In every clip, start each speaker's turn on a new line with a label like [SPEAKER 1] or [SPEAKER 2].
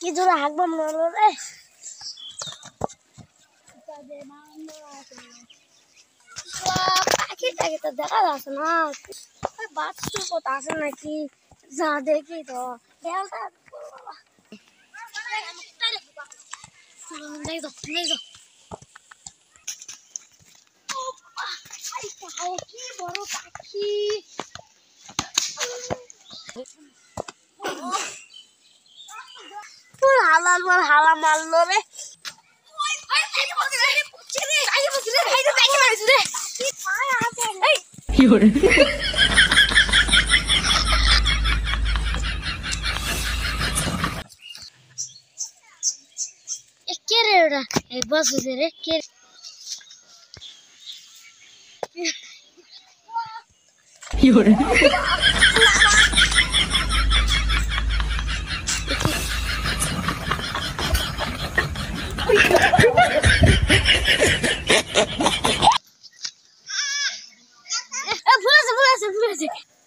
[SPEAKER 1] কি জোরে হাঁকবো মনে হলো রে। পাখিটাকে তো দেখা যাচ্ছে না, বাচ্চা কোথা আছে নাকি যা দেখি তো কি বড় পাখি। হালা মারলো রে। কে রে ওরা বস রে কে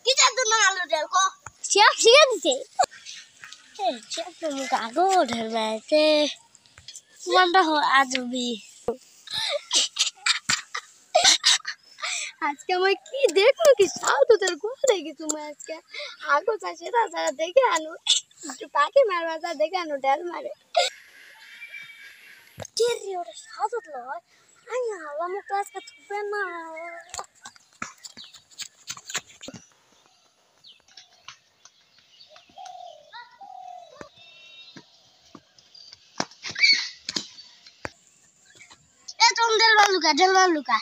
[SPEAKER 1] কি চাদর না আলো দেল কো শেফ শিখে দিতে শেফ তো কাগো ঢেলবাইতে মনটা আজবি। আজকে আমি কি দেখলো কি সাউ তোদের ঘরে গেছি তুমি আজকে আগো চাষে রাজা দেখে আনো পাখি মারবা যা দেখে আনো ঢেল মারে কে রে ওটা সাউ তো লয় আই হালা মুখ আজকে থুবে না। ঢেলবালুকা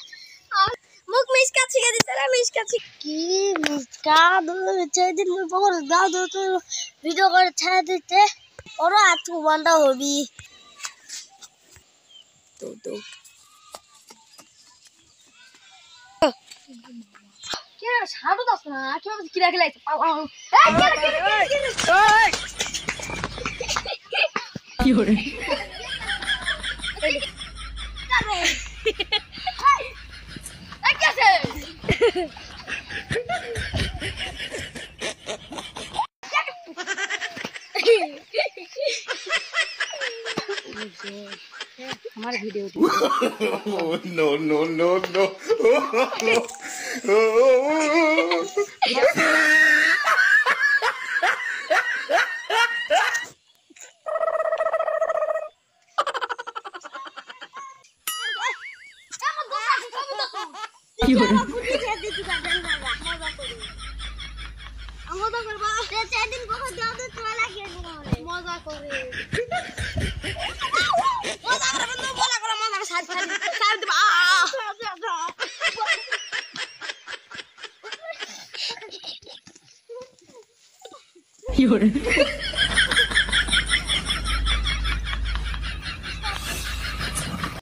[SPEAKER 1] মুখ মিসকা ছিকে দিতে রে মিসকা কি মিসকা দিন মুই পকর দাও দো তো ভিডিও করে ছাড় দিতে ওর হাত বন্ধ হবি তো তো কে সাড়ু দাস না কি কি রাখলে পাও এই কি হরে हमारे video no no no no मजा करे You're